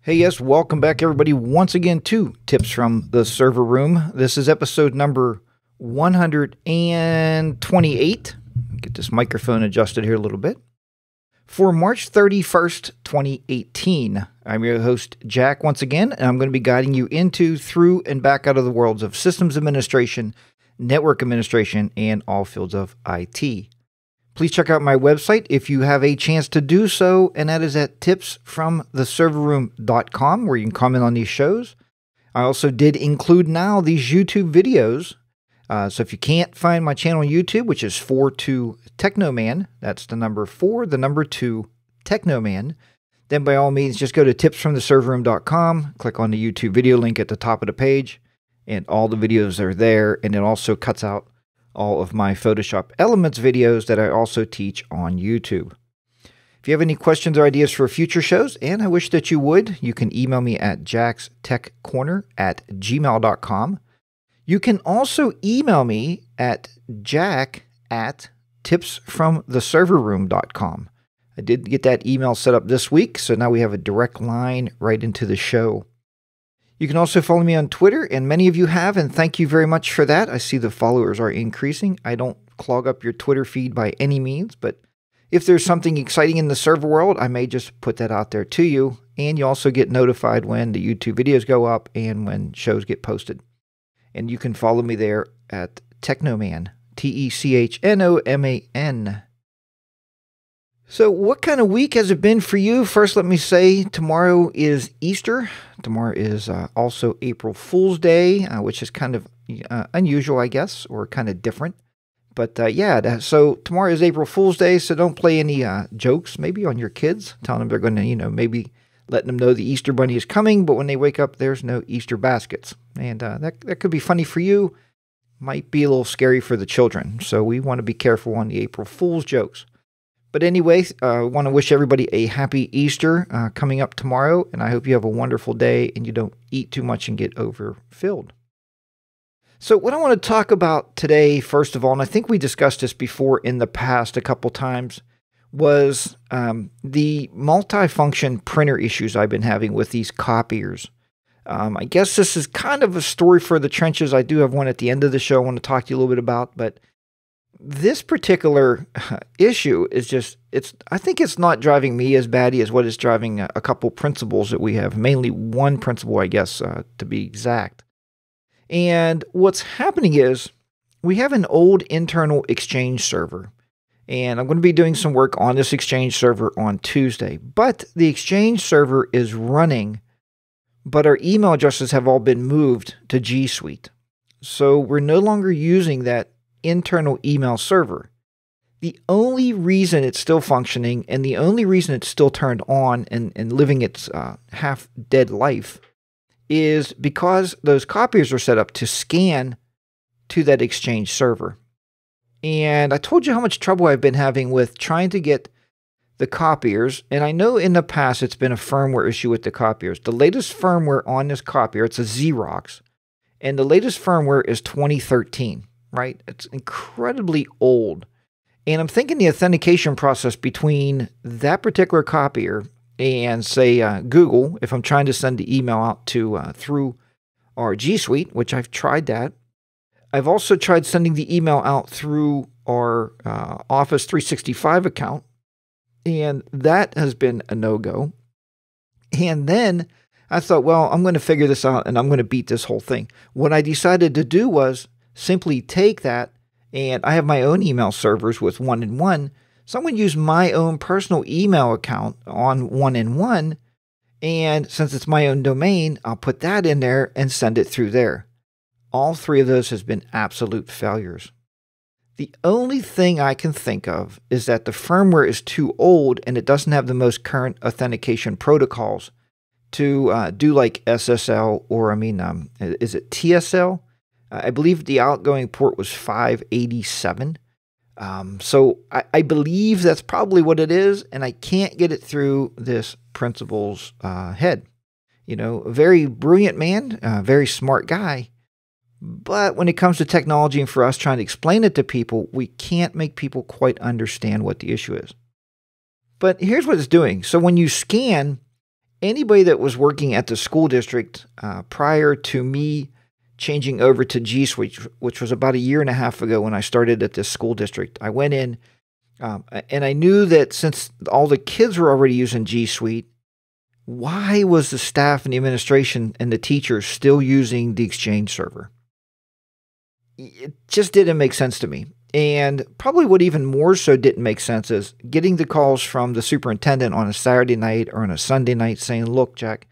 Hey, yes, welcome back, everybody, once again to Tips from the Server Room. This is episode number 128. Get this microphone adjusted here a little bit. For March 31st, 2018, I'm your host, Jack, once again, and I'm going to be guiding you into, through, and back out of the worlds of systems administration, network administration, and all fields of IT. Please check out my website if you have a chance to do so, and that is at tipsfromtheserverroom.com, where you can comment on these shows. I also did include now these YouTube videos. So if you can't find my channel on YouTube, which is 42 Technoman, that's the number 4, the number 2 Technoman, then by all means just go to tipsfromtheserverroom.com, click on the YouTube video link at the top of the page, and all the videos are there, and it also cuts out all of my Photoshop Elements videos that I also teach on YouTube. If you have any questions or ideas for future shows, and I wish that you would, you can email me at jackstechcorner@gmail.com. You can also email me at jack@tipsfromtheserverroom.com. I did get that email set up this week, so now we have a direct line right into the show. You can also follow me on Twitter, and many of you have, and thank you very much for that. I see the followers are increasing. I don't clog up your Twitter feed by any means, but if there's something exciting in the server world, I may just put that out there to you, and you also get notified when the YouTube videos go up and when shows get posted. And you can follow me there at Technoman, Technoman. So what kind of week has it been for you? First, let me say tomorrow is Easter. Tomorrow is also April Fool's Day, which is kind of unusual, I guess, or kind of different. But yeah, so tomorrow is April Fool's Day, so don't play any jokes maybe on your kids, telling them they're going to, maybe letting them know the Easter Bunny is coming, but when they wake up, there's no Easter baskets. And that could be funny for you, might be a little scary for the children. So we want to be careful on the April Fool's jokes. But anyway, I want to wish everybody a happy Easter coming up tomorrow, and I hope you have a wonderful day and you don't eat too much and get overfilled. So what I want to talk about today, first of all, and I think we discussed this before in the past a couple times, was the multifunction printer issues I've been having with these copiers. I guess this is kind of a story for the trenches. I do have one at the end of the show I want to talk to you a little bit about, but this particular issue is just, I think it's not driving me as badly as what is driving a couple principals that we have, mainly one principal, I guess, to be exact. And what's happening is we have an old internal Exchange server, and I'm going to be doing some work on this Exchange server on Tuesday, but the Exchange server is running, but our email addresses have all been moved to G Suite. So we're no longer using that internal email server. The only reason it's still functioning and the only reason it's still turned on and living its half-dead life is because those copiers are set up to scan to that Exchange server. And I told you how much trouble I've been having with trying to get the copiers, and I know in the past it's been a firmware issue with the copiers. The latest firmware on this copier, it's a Xerox, and the latest firmware is 2013. Right? It's incredibly old. And I'm thinking the authentication process between that particular copier and, say, Google, if I'm trying to send the email out to through our G Suite, which I've tried that. I've also tried sending the email out through our Office 365 account, and that has been a no-go. And then I thought, well, I'm going to figure this out, and I'm going to beat this whole thing. What I decided to do was simply take that, and I have my own email servers with 1&1, so I'm going to use my own personal email account on 1&1, and since it's my own domain, I'll put that in there and send it through there. All three of those has been absolute failures. The only thing I can think of is that the firmware is too old and it doesn't have the most current authentication protocols to do like SSL, or is it TSL? I believe the outgoing port was 587. So I believe that's probably what it is, and I can't get it through this principal's head. A very brilliant man, a very smart guy, but when it comes to technology and for us trying to explain it to people, we can't make people quite understand what the issue is. But here's what it's doing. So when you scan, anybody that was working at the school district prior to me changing over to G Suite, which was about a year and a half ago when I started at this school district, I went in and I knew that since all the kids were already using G Suite, why was the staff and the administration and the teachers still using the Exchange server? It just didn't make sense to me. And probably what even more so didn't make sense is getting the calls from the superintendent on a Saturday night or on a Sunday night saying, look, Jack,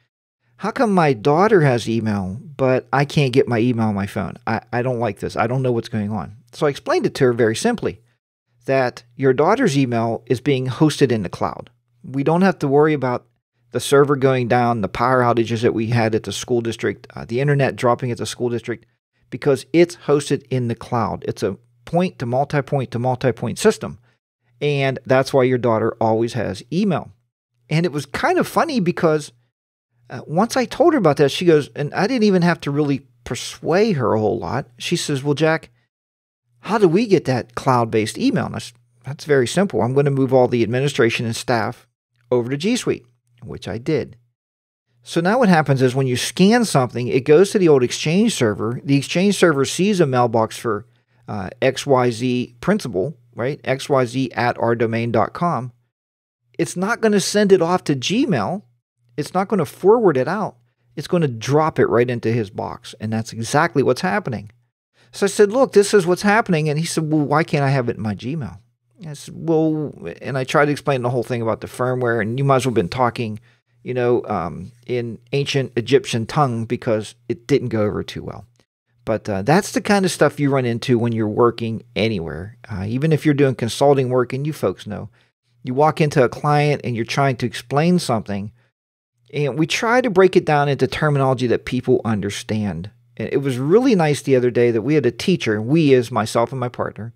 how come my daughter has email, but I can't get my email on my phone? I don't like this. I don't know what's going on. So I explained it to her very simply, that your daughter's email is being hosted in the cloud. We don't have to worry about the server going down, the power outages that we had at the school district, the internet dropping at the school district, because it's hosted in the cloud. It's a point to multi-point to multi-point system. And that's why your daughter always has email. And it was kind of funny because once I told her about that, she goes, and I didn't even have to really persuade her a whole lot. She says, well, Jack, how do we get that cloud-based email? And that's very simple. I'm going to move all the administration and staff over to G Suite, which I did. So now what happens is when you scan something, it goes to the old Exchange server. The Exchange server sees a mailbox for XYZ principal, right? XYZ at ourdomain.com. It's not going to send it off to Gmail. It's not going to forward it out. It's going to drop it right into his box. And that's exactly what's happening. So I said, look, this is what's happening. And he said, well, why can't I have it in my Gmail? I said, well, and I tried to explain the whole thing about the firmware. And you might as well have been talking, in ancient Egyptian tongue because it didn't go over too well. But that's the kind of stuff you run into when you're working anywhere. Even if you're doing consulting work, and you folks know, you walk into a client and you're trying to explain something, and we try to break it down into terminology that people understand. And it was really nice the other day that we had a teacher, we as myself and my partner,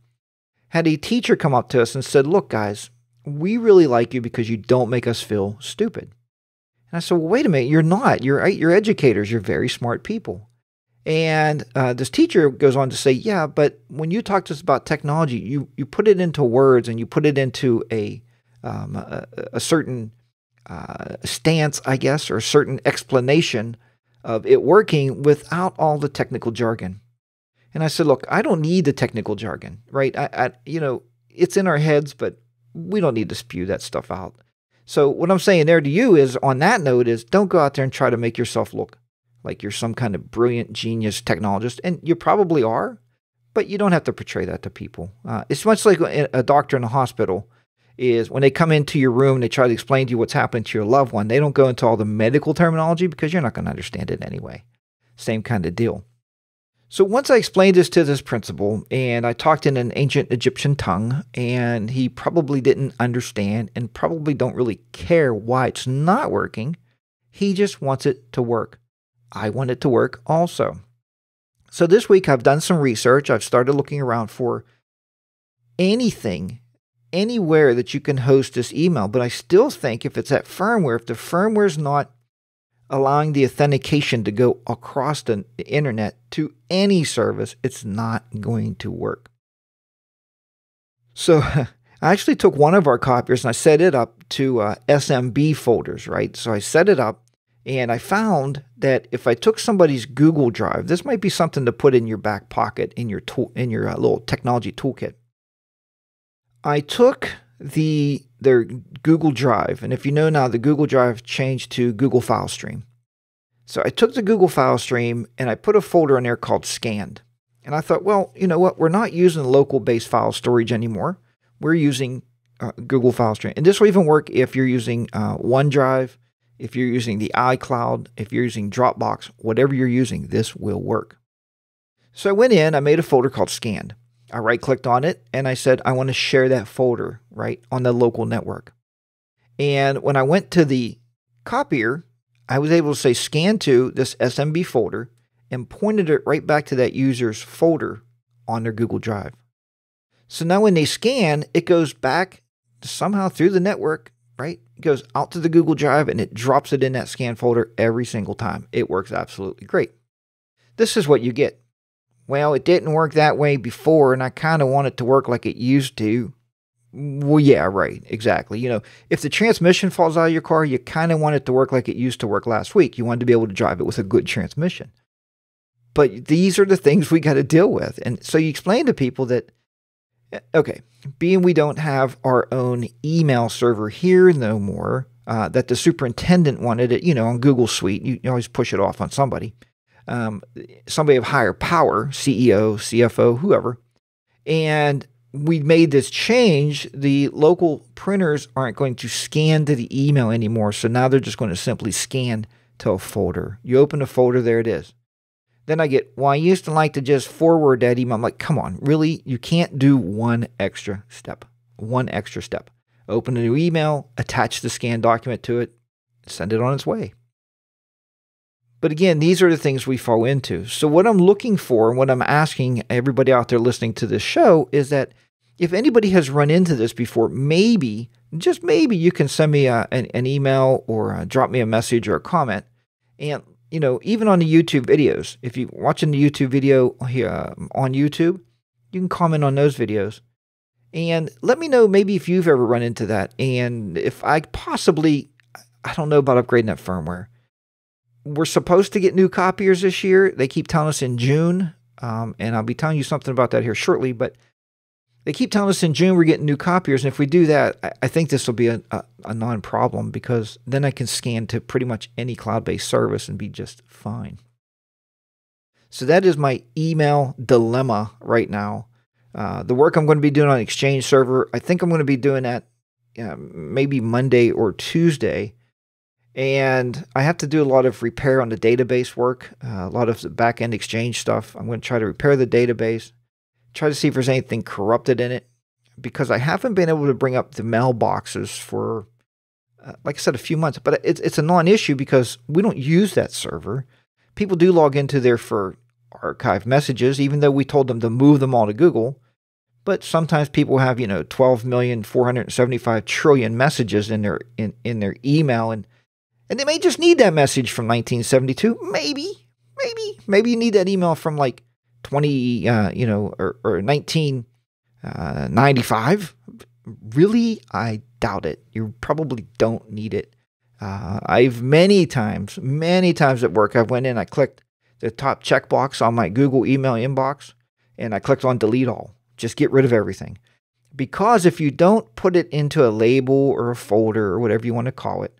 had a teacher come up to us and said, look, guys, we really like you because you don't make us feel stupid. And I said, well, wait a minute, you're not. You're educators. You're very smart people. And this teacher goes on to say, yeah, but when you talk to us about technology, you put it into words and you put it into a certain stance, I guess, or a certain explanation of it working without all the technical jargon. And I said, look, I don't need the technical jargon, right? It's in our heads, but we don't need to spew that stuff out. So what I'm saying there to you is, on that note, is don't go out there and try to make yourself look like you're some kind of brilliant genius technologist. And you probably are, but you don't have to portray that to people. It's much like a doctor in a hospital is when they come into your room, they try to explain to you what's happening to your loved one. They don't go into all the medical terminology because you're not going to understand it anyway. Same kind of deal. So once I explained this to this principal, and I talked in an ancient Egyptian tongue, and he probably didn't understand and probably don't really care why it's not working. He just wants it to work. I want it to work also. So this week I've done some research. I've started looking around for anything, anywhere that you can host this email. But I still think if it's that firmware, if the firmware is not allowing the authentication to go across the internet to any service, it's not going to work. So I actually took one of our copiers and I set it up to SMB folders, right? So I set it up and I found that if I took somebody's Google Drive, this might be something to put in your back pocket in your little technology toolkit. I took their Google Drive, and if you know now, the Google Drive changed to Google File Stream. So I took the Google File Stream and I put a folder in there called Scanned. And I thought, well, you know what? We're not using local-based file storage anymore. We're using Google File Stream. And this will even work if you're using OneDrive, if you're using the iCloud, if you're using Dropbox, whatever you're using, this will work. So I went in, I made a folder called Scanned. I right-clicked on it, and I said, I want to share that folder, right, on the local network. And when I went to the copier, I was able to say scan to this SMB folder and pointed it right back to that user's folder on their Google Drive. So now when they scan, it goes back somehow through the network, right? It goes out to the Google Drive, and it drops it in that scan folder every single time. It works absolutely great. This is what you get. Well, it didn't work that way before, and I kind of want it to work like it used to. Well, yeah, right. Exactly. If the transmission falls out of your car, you kind of want it to work like it used to work last week. You want to be able to drive it with a good transmission. But these are the things we got to deal with. And so you explain to people that, okay, being we don't have our own email server here no more, that the superintendent wanted it, on Google Suite, you always push it off on somebody. Somebody of higher power, CEO, CFO, whoever. And we made this change. The local printers aren't going to scan to the email anymore. So now they're just going to simply scan to a folder. You open a folder, there it is. Then I get, well, I used to like to just forward that email. I'm like, come on, really? You can't do one extra step. One extra step. Open a new email, attach the scanned document to it, send it on its way. But again, these are the things we fall into. So what I'm looking for and what I'm asking everybody out there listening to this show is that if anybody has run into this before, maybe, just maybe, you can send me an email or drop me a message or a comment. And, even on the YouTube videos, if you're watching the YouTube video on YouTube, you can comment on those videos. And let me know maybe if you've ever run into that. And if I don't know about upgrading that firmware. We're supposed to get new copiers this year. They keep telling us in June, and I'll be telling you something about that here shortly, but they keep telling us in June we're getting new copiers, and if we do that, I think this will be a non-problem, because then I can scan to pretty much any cloud-based service and be just fine. So that is my email dilemma right now. The work I'm going to be doing on Exchange server, I think I'm going to be doing that maybe Monday or Tuesday. And I have to do a lot of repair on the database work, a lot of the back-end Exchange stuff. I'm going to try to repair the database, try to see if there's anything corrupted in it, because I haven't been able to bring up the mailboxes for, like I said, a few months. But it's a non-issue because we don't use that server. People do log into there for archive messages, even though we told them to move them all to Google. But sometimes people have, 12,475,000,000,000,000 messages in their email, and they may just need that message from 1972. Maybe you need that email from like 1995. Really, I doubt it. You probably don't need it. I've many times at work, I went in, I clicked the top checkbox on my Google email inbox, and I clicked on delete all. Just get rid of everything. Because if you don't put it into a label or a folder or whatever you want to call it,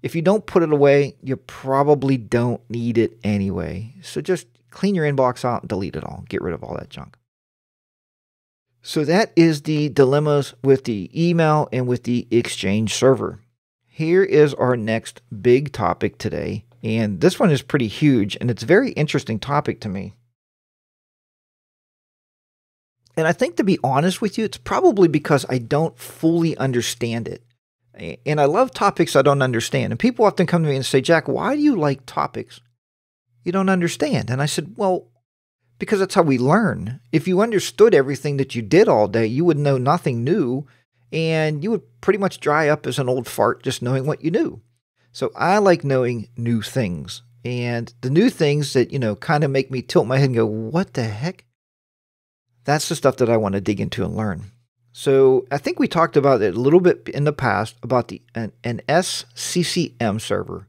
if you don't put it away, you probably don't need it anyway. So just clean your inbox out and delete it all. Get rid of all that junk. So that is the dilemmas with the email and with the Exchange server. Here is our next big topic today. And this one is pretty huge, and it's a very interesting topic to me. And I think, to be honest with you, it's probably because I don't fully understand it. And I love topics I don't understand. And people often come to me and say, Jack, why do you like topics you don't understand? And I said, well, because that's how we learn. If you understood everything that you did all day, you would know nothing new, and you would pretty much dry up as an old fart just knowing what you knew. So I like knowing new things. And the new things that, kind of make me tilt my head and go, what the heck? That's the stuff that I want to dig into and learn. So I think we talked about it a little bit in the past about an SCCM server,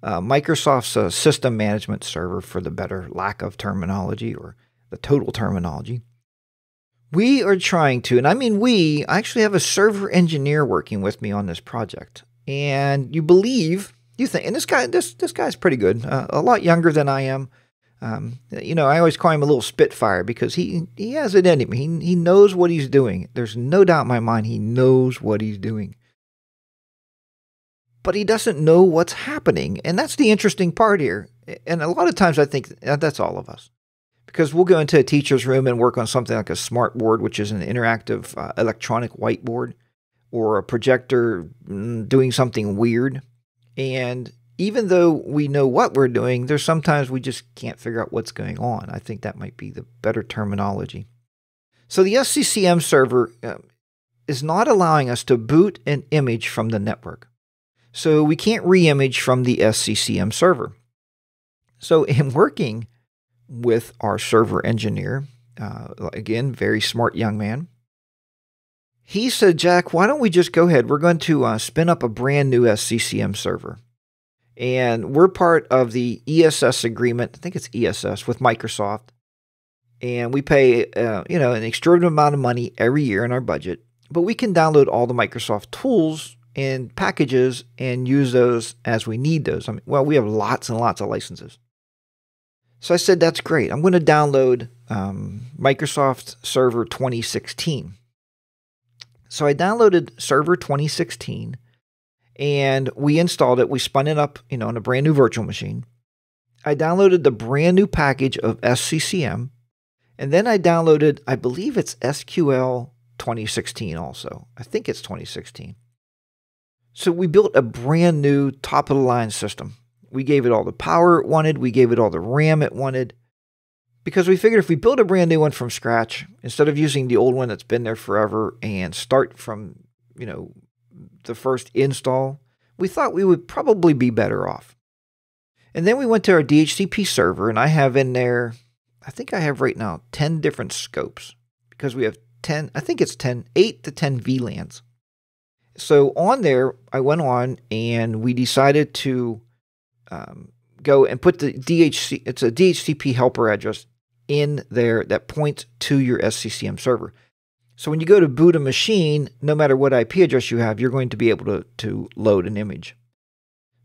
Microsoft's system management server, for the better lack of terminology, or the total terminology. We are trying to, and I mean I actually have a server engineer working with me on this project. And you think, and this guy's pretty good, a lot younger than I am. I always call him a little spitfire because he has it in him. He knows what he's doing. There's no doubt in my mind he knows what he's doing. But he doesn't know what's happening. And that's the interesting part here. And a lot of times I think that's all of us. Because we'll go into a teacher's room and work on something like a smart board, which is an interactive electronic whiteboard, or a projector doing something weird. And even though we know what we're doing, there's sometimes we just can't figure out what's going on. I think that might be the better terminology. So the SCCM server is not allowing us to boot an image from the network. So we can't re-image from the SCCM server. So in working with our server engineer, again, very smart young man, He said, Jack, why don't we just go ahead? We're going to spin up a brand new SCCM server. And we're part of the ESS agreement. I think it's ESS with Microsoft. And we pay, an extraordinary amount of money every year in our budget. But we can download all the Microsoft tools and packages and use those as we need those. We have lots and lots of licenses. So I said, that's great. I'm going to download Microsoft Server 2016. So I downloaded Server 2016 and we installed it. We spun it up, on a brand new virtual machine. I downloaded the brand new package of SCCM. And then I downloaded, I believe it's SQL 2016 also. I think it's 2016. So we built a brand new top-of-the-line system. We gave it all the power it wanted. We gave it all the RAM it wanted. Because we figured if we build a brand new one from scratch, instead of using the old one that's been there forever and start from, the first install, we thought we would probably be better off. And then we went to our DHCP server, and I have in there, I think I have right now 10 different scopes because we have 10, I think it's 8 to 10 VLANs. So on there, I went on and we decided to go and put it's a DHCP helper address in there that points to your SCCM server. So when you go to boot a machine, no matter what IP address you have, you're going to be able to load an image.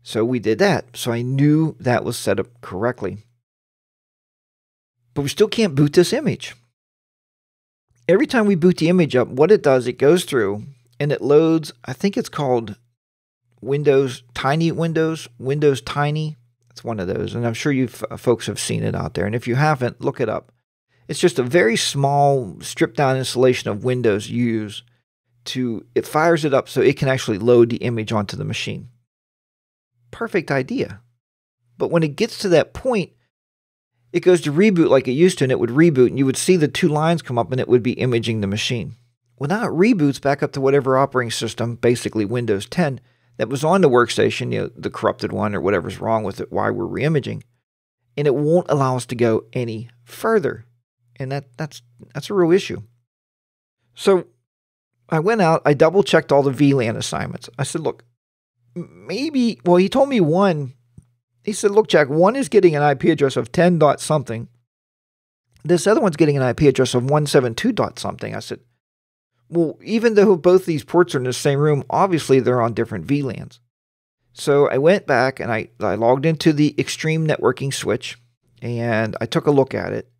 So we did that. So I knew that was set up correctly. But we still can't boot this image. Every time we boot the image up, what it does, it goes through and it loads, I think it's called Windows Tiny. It's one of those. And I'm sure you folks have seen it out there. And if you haven't, look it up. It's just a very small stripped down installation of Windows use it fires it up so it can actually load the image onto the machine. Perfect idea. But when it gets to that point, it goes to reboot like it used to, and it would reboot, and you would see the 2 lines come up, and it would be imaging the machine. Well, now it reboots back up to whatever operating system, basically Windows 10, that was on the workstation, the corrupted one or whatever's wrong with it, why we're reimaging, and it won't allow us to go any further. And that's a real issue. So I went out, I double-checked all the VLAN assignments. I said, look, he told me one. He said, look, Jack, one is getting an IP address of 10 dot something. This other one's getting an IP address of 172 dot something. I said, well, even though both these ports are in the same room, obviously they're on different VLANs. So I went back and I logged into the Extreme Networking switch and I took a look at it.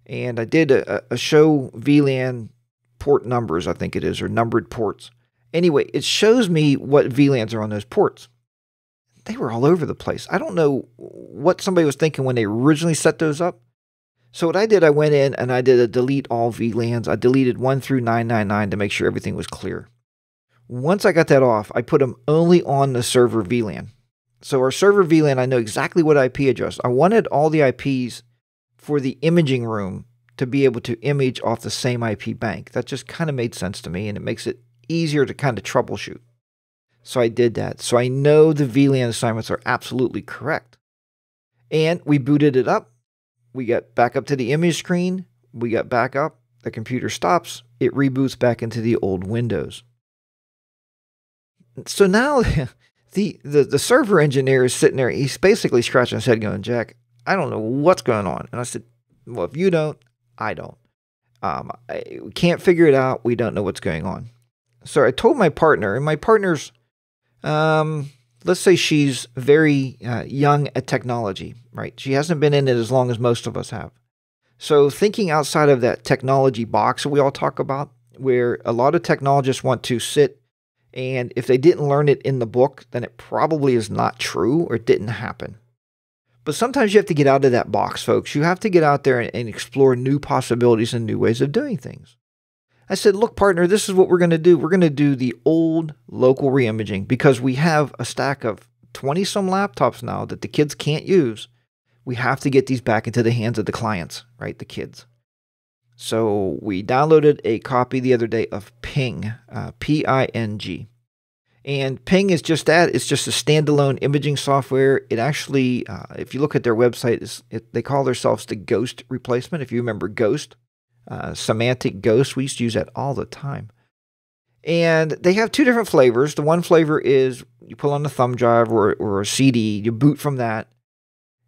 And I did a show VLAN port numbers, I think it is, or numbered ports. Anyway, it shows me what VLANs are on those ports. They were all over the place. I don't know what somebody was thinking when they originally set those up. So what I did, I went in and I did a delete all VLANs. I deleted 1 through 999 to make sure everything was clear. Once I got that off, I put them only on the server VLAN. So our server VLAN, I know exactly what IP address. I wanted all the IPs for the imaging room to be able to image off the same IP bank. That just kind of made sense to me, and it makes it easier to kind of troubleshoot. So I did that. So I know the VLAN assignments are absolutely correct. And we booted it up. We got back up to the image screen. We got back up. The computer stops. It reboots back into the old Windows. So now the server engineer is sitting there. He's basically scratching his head going, Jack, I don't know what's going on. And I said, well, if you don't, I don't. We can't figure it out. We don't know what's going on. So I told my partner, and my partner's, let's say she's very young at technology, right? She hasn't been in it as long as most of us have. So thinking outside of that technology box that we all talk about, where a lot of technologists want to sit, and if they didn't learn it in the book, then it probably is not true or it didn't happen. But sometimes you have to get out of that box, folks. You have to get out there and explore new possibilities and new ways of doing things. I said, look, partner, this is what we're going to do. We're going to do the old local reimaging because we have a stack of 20-some laptops now that the kids can't use. We have to get these back into the hands of the clients, right, the kids. So we downloaded a copy the other day of Ping, P-I-N-G. And Ping is just that. It's just a standalone imaging software. It actually, if you look at their website, they call themselves the Ghost replacement. If you remember Ghost, semantic Ghost, we used to use that all the time. And they have two different flavors. The one flavor is you pull on a thumb drive or a CD, you boot from that,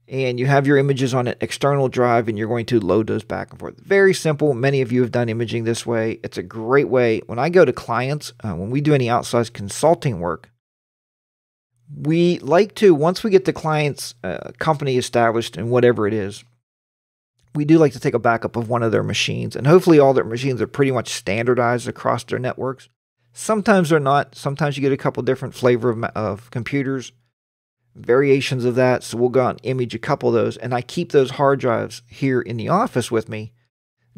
and you have your images on an external drive, and you're going to load those back and forth. Very simple. Many of you have done imaging this way. It's a great way. When I go to clients, when we do any outside consulting work, we like to, once we get the client's company established and whatever it is, we do like to take a backup of one of their machines. And hopefully all their machines are pretty much standardized across their networks. Sometimes they're not. Sometimes you get a couple different flavor of computers, variations of that. So we'll go out and image a couple of those. And I keep those hard drives here in the office with me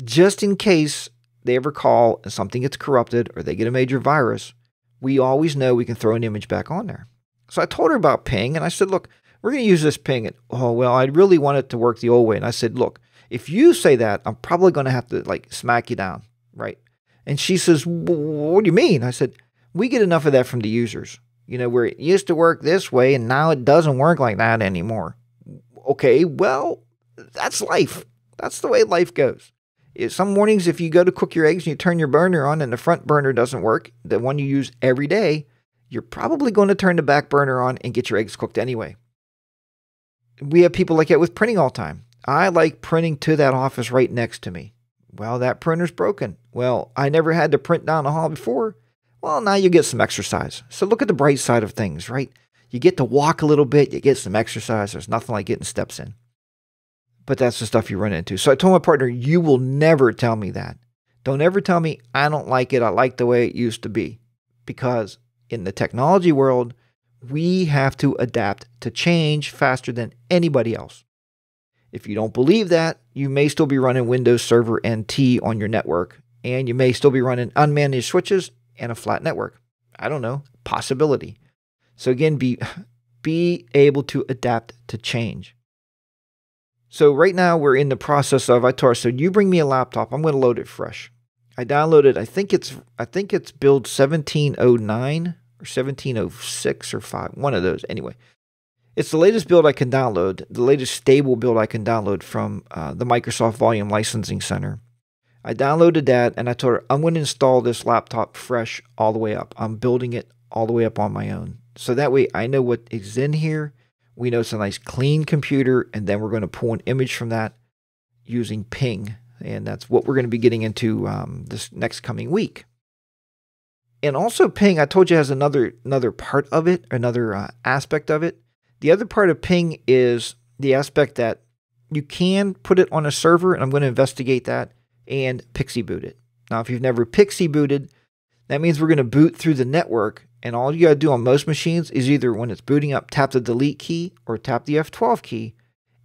just in case they ever call and something gets corrupted or they get a major virus. We always know we can throw an image back on there. So I told her about Ping, and I said, look, we're going to use this Ping. And, oh, well, I really want it to work the old way. And I said, look, if you say that, I'm probably going to have to like smack you down, right? And she says, what do you mean? I said, we get enough of that from the users, where it used to work this way and now it doesn't work like that anymore. Okay, well, that's life. That's the way life goes. Some mornings, if you go to cook your eggs and you turn your burner on and the front burner doesn't work, the one you use every day, you're probably going to turn the back burner on and get your eggs cooked anyway. We have people like that with printing all the time. I like printing to that office right next to me. Well, that printer's broken. Well, I never had to print down the hall before. Well, now you get some exercise. So look at the bright side of things, right? You get to walk a little bit. You get some exercise. There's nothing like getting steps in. But that's the stuff you run into. So I told my partner, you will never tell me that. Don't ever tell me I don't like it. I like the way it used to be. Because in the technology world, we have to adapt to change faster than anybody else. If you don't believe that, you may still be running Windows Server NT on your network, and you may still be running unmanaged switches and a flat network. I don't know, possibility. So again, be able to adapt to change. So right now we're in the process of, I told her, so you bring me a laptop, I'm going to load it fresh. I downloaded, I think it's build 1709 or 1706 or 5, one of those anyway. It's the latest build I can download, the latest stable build I can download from the Microsoft Volume Licensing Center. I downloaded that, and I told her, I'm going to install this laptop fresh all the way up. I'm building it all the way up on my own. So that way I know what is in here. We know it's a nice clean computer, and then we're going to pull an image from that using Ping. And that's what we're going to be getting into this next coming week. And also Ping, I told you, has another part of it, another aspect of it. The other part of Ping is the aspect that you can put it on a server, and I'm going to investigate that, and Pixie boot it. Now, if you've never Pixie booted, that means we're going to boot through the network, and all you got to do on most machines is either when it's booting up, tap the delete key or tap the F12 key,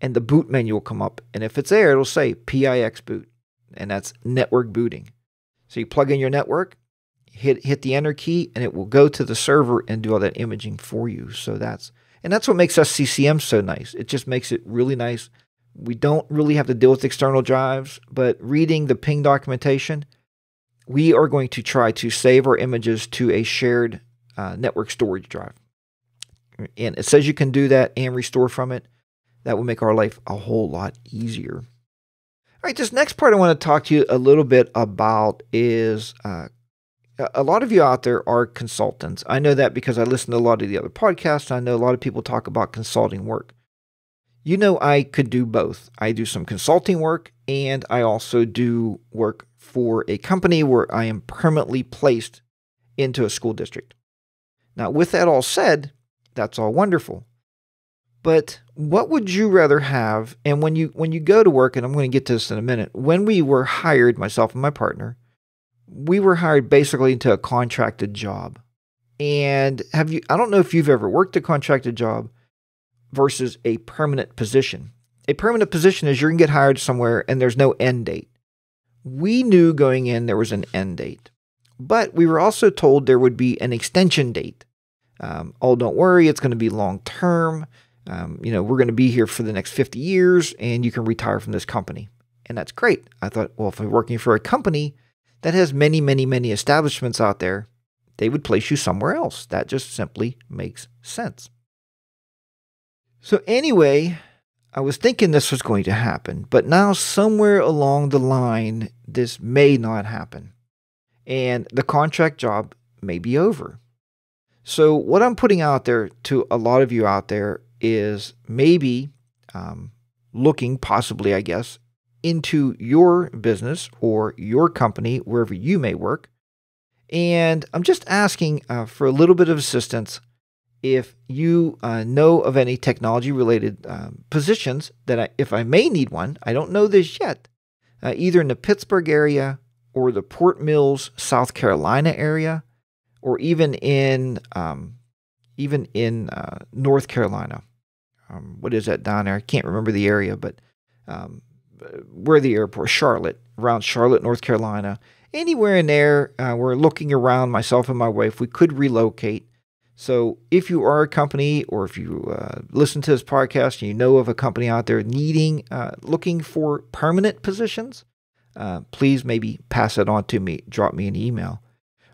and the boot menu will come up. And if it's there, it'll say PIX boot, and that's network booting. So you plug in your network, hit the enter key, and it will go to the server and do all that imaging for you. So that's what makes SCCM so nice. It just makes it really nice. We don't really have to deal with external drives, but reading the Ping documentation, we are going to try to save our images to a shared network storage drive. And it says you can do that and restore from it. That will make our life a whole lot easier. All right, this next part I want to talk to you a little bit about is a lot of you out there are consultants. I know that because I listen to a lot of the other podcasts. I know a lot of people talk about consulting work. You know, I could do both. I do some consulting work, and I also do work for a company where I am permanently placed into a school district. Now, with that all said, that's all wonderful. But what would you rather have? And when you go to work, and I'm going to get to this in a minute, when we were hired, myself and my partner, we were hired basically into a contracted job. And I don't know if you've ever worked a contracted job versus a permanent position. A permanent position is you're going to get hired somewhere and there's no end date. We knew going in there was an end date, but we were also told there would be an extension date. Oh, don't worry, it's going to be long term. We're going to be here for the next 50 years and you can retire from this company. And that's great. I thought, well, if I'm working for a company that has many, many, many establishments out there, they would place you somewhere else. That just simply makes sense. So anyway, I was thinking this was going to happen, but now somewhere along the line, this may not happen. And the contract job may be over. So what I'm putting out there to a lot of you out there is maybe looking possibly, I guess, into your business or your company, wherever you may work. And I'm just asking for a little bit of assistance if you know of any technology-related positions that if I may need one, I don't know this yet, either in the Pittsburgh area or the Port Mills, South Carolina area, or even in North Carolina. What is that down there? I can't remember the area, but where the airport, Charlotte, around Charlotte, North Carolina, anywhere in there, we're looking around, myself and my wife, we could relocate. So if you are a company, or if you listen to this podcast and you know of a company out there looking for permanent positions, please maybe pass it on to me, drop me an email.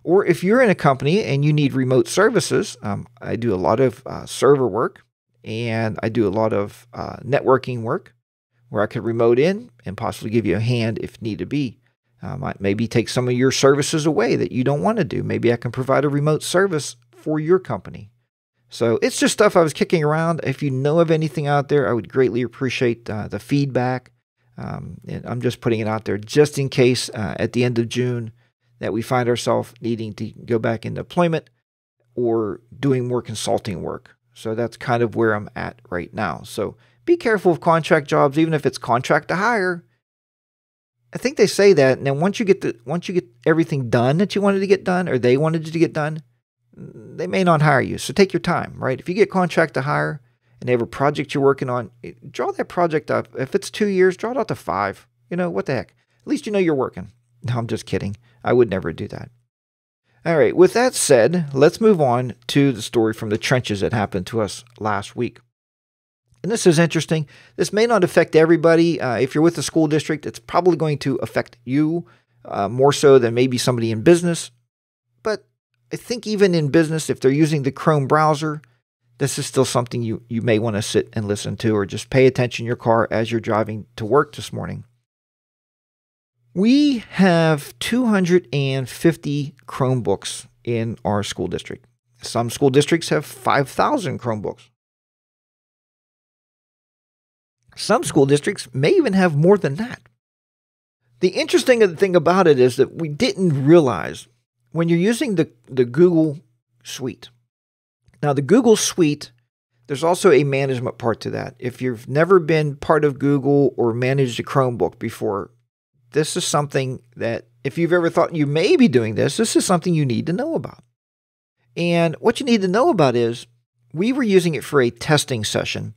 Or if you're in a company and you need remote services, I do a lot of server work, and I do a lot of networking work where I could remote in and possibly give you a hand if need to be. Maybe take some of your services away that you don't want to do. Maybe I can provide a remote service for your company. So it's just stuff I was kicking around. If you know of anything out there, I would greatly appreciate the feedback. And I'm just putting it out there just in case at the end of June that we find ourselves needing to go back into employment or doing more consulting work. So that's kind of where I'm at right now. So be careful of contract jobs, even if it's contract to hire. I think they say that, and then once you get everything done that you wanted to get done, or they wanted you to get done, they may not hire you. So take your time, right? If you get contract to hire and they have a project you're working on, draw that project up. If it's 2 years, draw it out to 5. What the heck? At least you know you're working. No, I'm just kidding. I would never do that. All right, with that said, let's move on to the story from the trenches that happened to us last week. And this is interesting. This may not affect everybody. If you're with the school district, it's probably going to affect you more so than maybe somebody in business. But I think even in business, if they're using the Chrome browser, this is still something you may want to sit and listen to, or just pay attention in your car as you're driving to work this morning. We have 250 Chromebooks in our school district. Some school districts have 5,000 Chromebooks. Some school districts may even have more than that. The interesting thing about it is that we didn't realize when you're using the Google Suite. Now, the Google Suite, there's also a management part to that. If you've never been part of Google or managed a Chromebook before, this is something that if you've ever thought you may be doing this is something you need to know about. And what you need to know about is we were using it for a testing session.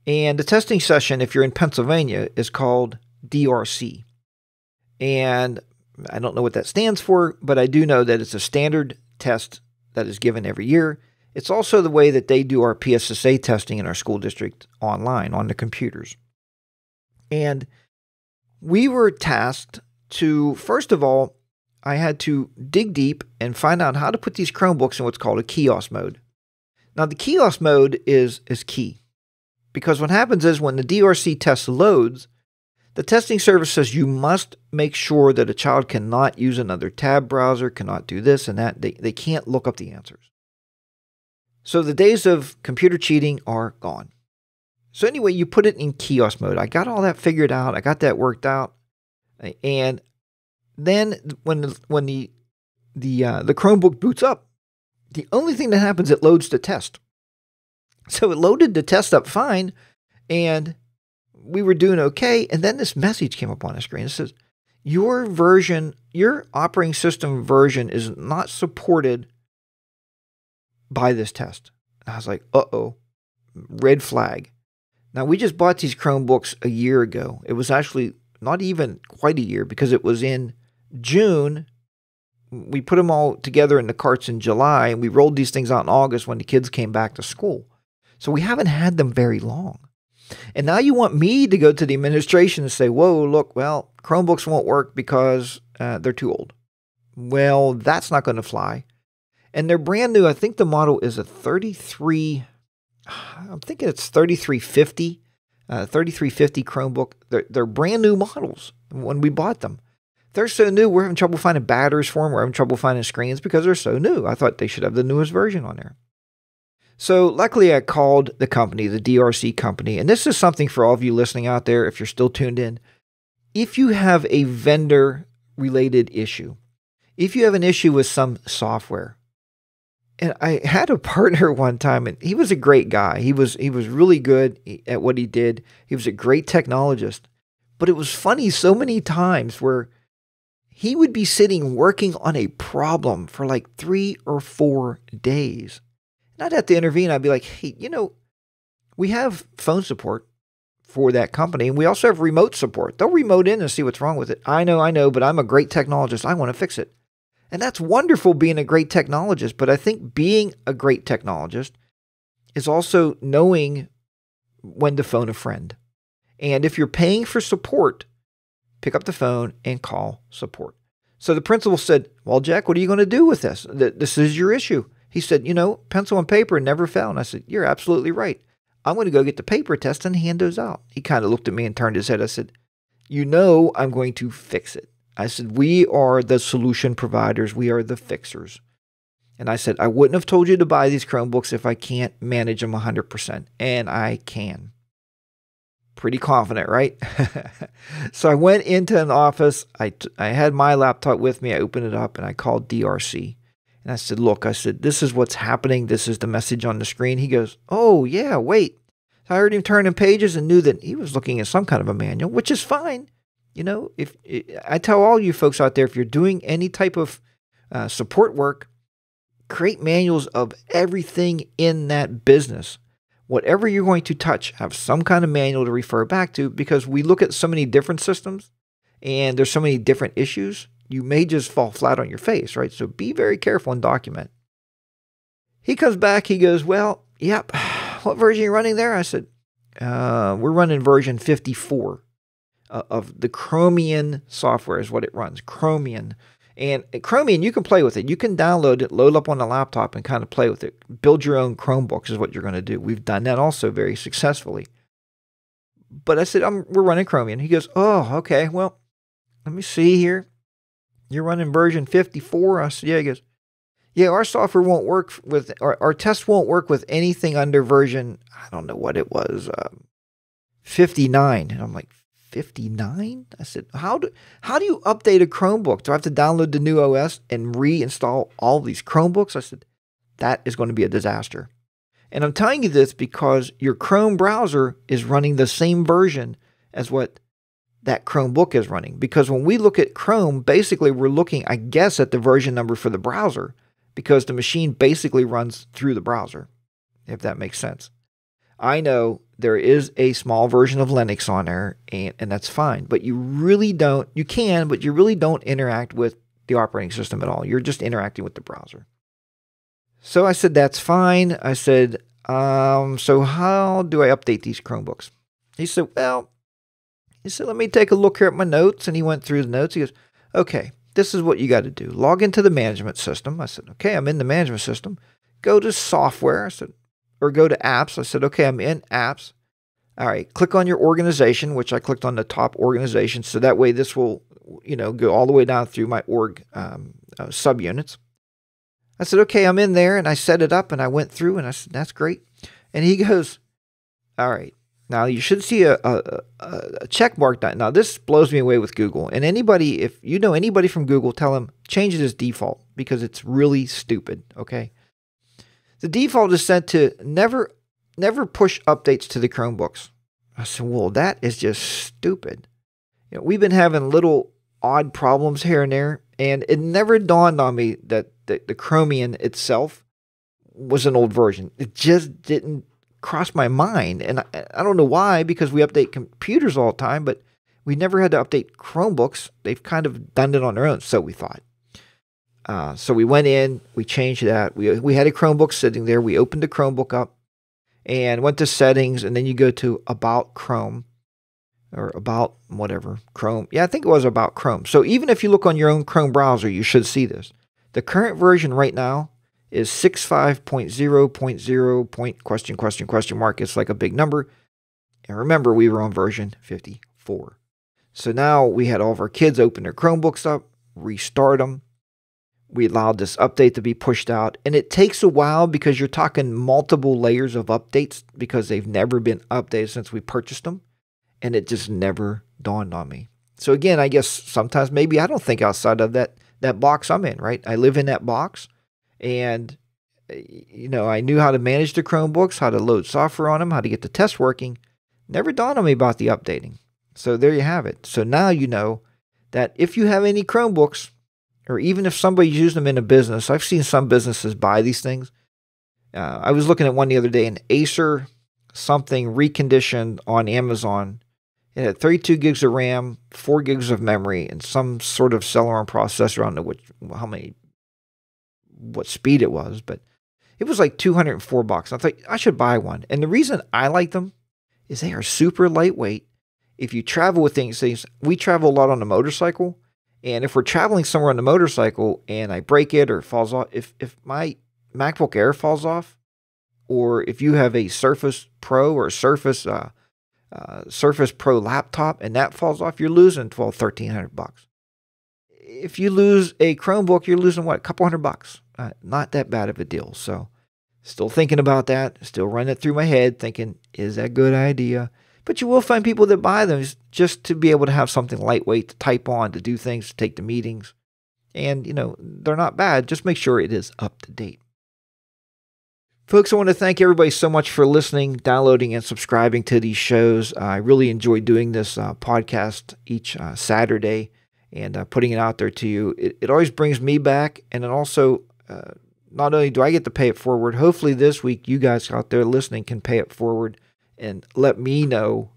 And the testing session, if you're in Pennsylvania, is called DRC. And I don't know what that stands for, but I do know that it's a standard test that is given every year. It's also the way that they do our PSSA testing in our school district online on the computers. And we were tasked to, first of all, I had to dig deep and find out how to put these Chromebooks in what's called a kiosk mode. Now, the kiosk mode is key because what happens is when the DRC test loads, the testing service says you must make sure that a child cannot use another tab browser, cannot do this and that. They can't look up the answers. So the days of computer cheating are gone. So anyway, you put it in kiosk mode. I got all that figured out. I got that worked out. And then when the Chromebook boots up, the only thing that happens, it loads the test. So it loaded the test up fine, and we were doing okay. And then this message came up on the screen. It says, your operating system version is not supported by this test. And I was like, uh-oh, red flag. Now, we just bought these Chromebooks a year ago. It was actually not even quite a year because it was in June. We put them all together in the carts in July, and we rolled these things out in August when the kids came back to school. So we haven't had them very long. And now you want me to go to the administration and say, whoa, look, well, Chromebooks won't work because they're too old. Well, that's not going to fly. And they're brand new. I think the model is a 33... I'm thinking it's 3350 Chromebook. They're brand new models when we bought them. They're so new, we're having trouble finding batteries for them. We're having trouble finding screens because they're so new. I thought they should have the newest version on there. So luckily I called the company, the DRC company, and this is something for all of you listening out there, if you're still tuned in. If you have a vendor-related issue, if you have an issue with some software, and I had a partner one time, and he was a great guy. He was really good at what he did. He was a great technologist. But it was funny so many times where he would be sitting working on a problem for like 3 or 4 days. And I'd have to intervene. I'd be like, hey, we have phone support for that company, and we also have remote support. They'll remote in and see what's wrong with it. I know, but I'm a great technologist. I want to fix it. And that's wonderful being a great technologist, but I think being a great technologist is also knowing when to phone a friend. And if you're paying for support, pick up the phone and call support. So the principal said, well, Jack, what are you going to do with this? This is your issue. He said, pencil and paper never fail. And I said, you're absolutely right. I'm going to go get the paper test and hand those out. He kind of looked at me and turned his head. I said, I'm going to fix it. I said, we are the solution providers. We are the fixers. And I said, I wouldn't have told you to buy these Chromebooks if I can't manage them 100%. And I can. Pretty confident, right? So I went into an office. I had my laptop with me. I opened it up and I called DRC. And I said, look, this is what's happening. This is the message on the screen. He goes, oh, yeah, wait. So I heard him turning pages and knew that he was looking at some kind of a manual, which is fine. If I tell all you folks out there, if you're doing any type of support work, create manuals of everything in that business. Whatever you're going to touch, have some kind of manual to refer back to, because we look at so many different systems and there's so many different issues. You may just fall flat on your face, right? So be very careful and document. He comes back, he goes, well, yep, what version are you running there? I said, we're running version 54 of the Chromium software is what it runs, Chromium. And Chromium, you can play with it. You can download it, load up on the laptop, and kind of play with it. Build your own Chromebooks is what you're going to do. We've done that also very successfully. But I said, we're running Chromium. He goes, oh, okay, well, let me see here. You're running version 54? I said, yeah. He goes, yeah, our software won't work with, our tests won't work with anything under version, I don't know what it was, 59. And I'm like, 59? I said, how do you update a Chromebook? Do I have to download the new OS and reinstall all these Chromebooks? I said, that is going to be a disaster. And I'm telling you this because your Chrome browser is running the same version as what that Chromebook is running. Because when we look at Chrome, basically we're looking, I guess, at the version number for the browser, because the machine basically runs through the browser, if that makes sense. I know there is a small version of Linux on there, and that's fine. But you really don't, you can, but you really don't interact with the operating system at all. You're just interacting with the browser. So I said, that's fine. I said, so how do I update these Chromebooks? He said, let me take a look here at my notes. And he went through the notes. He goes, okay, this is what you got to do. Log into the management system. I said, okay, I'm in the management system. Go to software. I said, or go to apps. I said, okay, I'm in apps. All right, click on your organization, which I clicked on the top organization. So that way this will, go all the way down through my org subunits. I said, okay, I'm in there, and I set it up, and I went through, and I said, that's great. And he goes, all right, now you should see a check mark. Now, this blows me away with Google. And anybody, if you know anybody from Google, tell them, change it as default, because it's really stupid, okay? The default is set to never push updates to the Chromebooks. I said, well, that is just stupid. We've been having little odd problems here and there, and it never dawned on me that the Chromium itself was an old version. It just didn't cross my mind, and I don't know why, because we update computers all the time, but we never had to update Chromebooks. They've kind of done it on their own, so we thought. So we went in, we changed that. We had a Chromebook sitting there. We opened the Chromebook up and went to settings, and then you go to About Chrome, or About whatever, Chrome. Yeah, I think it was About Chrome. So even if you look on your own Chrome browser, you should see this. The current version right now is 65.0.0. It's like a big number. And remember, we were on version 54. So now we had all of our kids open their Chromebooks up, restart them. We allowed this update to be pushed out. And it takes a while because you're talking multiple layers of updates because they've never been updated since we purchased them. And it just never dawned on me. So again, I guess sometimes maybe I don't think outside of that box I'm in, right? I live in that box, and I knew how to manage the Chromebooks, how to load software on them, how to get the test working. Never dawned on me about the updating. So there you have it. So now you know that if you have any Chromebooks, or even if somebody's using them in a business, I've seen some businesses buy these things. I was looking at one the other day, an Acer something reconditioned on Amazon. It had 32 gigs of RAM, 4 gigs of memory, and some sort of Celeron processor. I don't know what speed it was, but it was like $204. I thought I should buy one. And the reason I like them is they are super lightweight. If you travel with things, we travel a lot on a motorcycle, and if we're traveling somewhere on the motorcycle and I break it or it falls off, if my MacBook Air falls off, or if you have a Surface Pro or Surface Pro laptop and that falls off, you're losing $1,300. If you lose a Chromebook, you're losing what, a couple $100? Not that bad of a deal. So still thinking about that, still running it through my head, thinking, is that a good idea? But you will find people that buy them just to be able to have something lightweight to type on, to do things, to take the meetings. And, they're not bad. Just make sure it is up to date. Folks, I want to thank everybody so much for listening, downloading, and subscribing to these shows. I really enjoy doing this podcast each Saturday and putting it out there to you. It always brings me back, and it also, not only do I get to pay it forward, hopefully this week you guys out there listening can pay it forward and let me know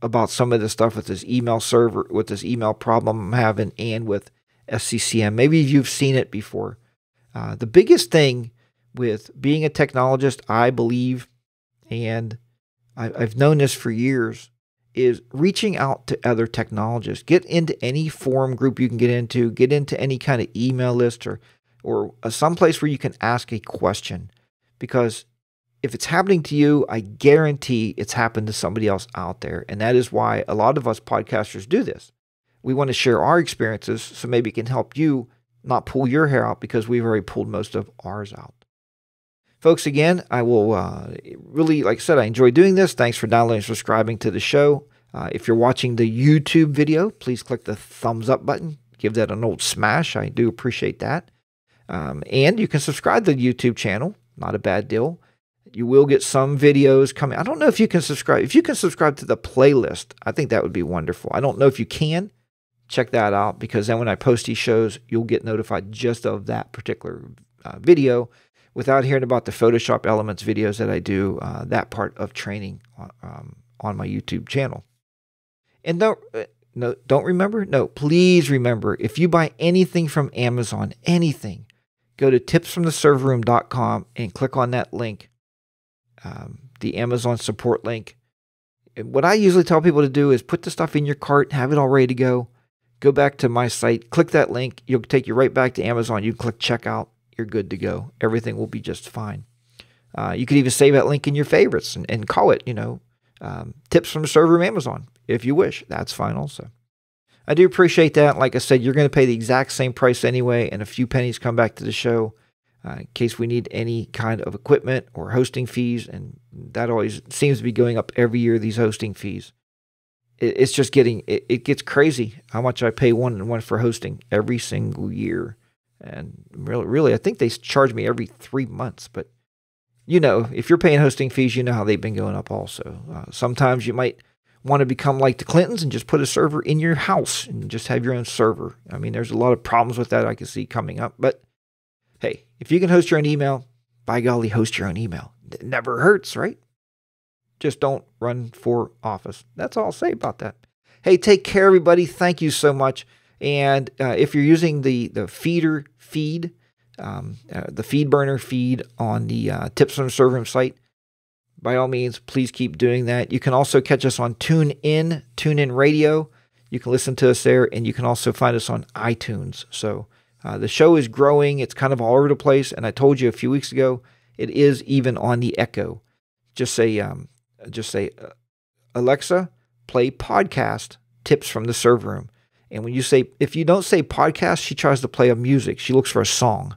about some of the stuff with this email server, with this email problem I'm having, and with SCCM. Maybe you've seen it before. The biggest thing with being a technologist, I believe, and I've known this for years, is reaching out to other technologists. Get into any forum group you can get into any kind of email list or someplace where you can ask a question. Because if it's happening to you, I guarantee it's happened to somebody else out there. And that is why a lot of us podcasters do this. We want to share our experiences so maybe it can help you not pull your hair out because we've already pulled most of ours out. Folks, again, I will really, like I said, I enjoy doing this. Thanks for downloading and subscribing to the show. If you're watching the YouTube video, please click the thumbs up button. Give that an old smash. I do appreciate that. And you can subscribe to the YouTube channel. Not a bad deal. You will get some videos coming. I don't know if you can subscribe. If you can subscribe to the playlist, I think that would be wonderful. I don't know if you can. Check that out, because then when I post these shows, you'll get notified just of that particular video without hearing about the Photoshop Elements videos that I do, that part of training on my YouTube channel. And please remember, if you buy anything from Amazon, anything, go to tipsfromtheserverroom.com and click on that link, the Amazon support link. What I usually tell people to do is put the stuff in your cart, have it all ready to go. Go back to my site, click that link. It'll take you right back to Amazon. You click checkout. You're good to go. Everything will be just fine. You could even save that link in your favorites and call it, Tips from the Server Room Amazon, if you wish. That's fine also. I do appreciate that. Like I said, you're going to pay the exact same price anyway, and a few pennies come back to the show in case we need any kind of equipment or hosting fees, and that always seems to be going up every year, these hosting fees. It's just it gets crazy how much I pay one for hosting every single year. And really, I think they charge me every 3 months. But, if you're paying hosting fees, you know how they've been going up also. Sometimes you might want to become like the Clintons and just put a server in your house and just have your own server. I mean, there's a lot of problems with that I can see coming up. But, hey, if you can host your own email, by golly, host your own email. It never hurts, right? Just don't run for office. That's all I'll say about that. Hey, take care, everybody. Thank you so much. And if you're using the feeder feed, the feed burner feed on the Tips from the Server Room site, by all means, please keep doing that. You can also catch us on TuneIn Radio. You can listen to us there, and you can also find us on iTunes. So the show is growing. It's kind of all over the place. And I told you a few weeks ago, it is even on the Echo. Just say, Alexa, play podcast Tips from the Server Room. And if you don't say podcast, she tries to play a music. She looks for a song.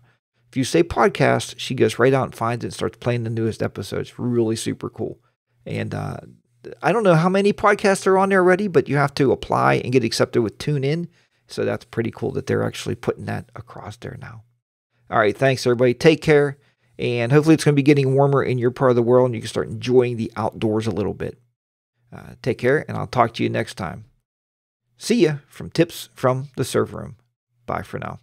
If you say podcast, she goes right out and finds it and starts playing the newest episodes. Really super cool. And I don't know how many podcasts are on there already, but you have to apply and get accepted with TuneIn. So that's pretty cool that they're actually putting that across there now. All right, thanks everybody. Take care. And hopefully it's going to be getting warmer in your part of the world and you can start enjoying the outdoors a little bit. Take care, and I'll talk to you next time. See ya from Tips from the Server Room. Bye for now.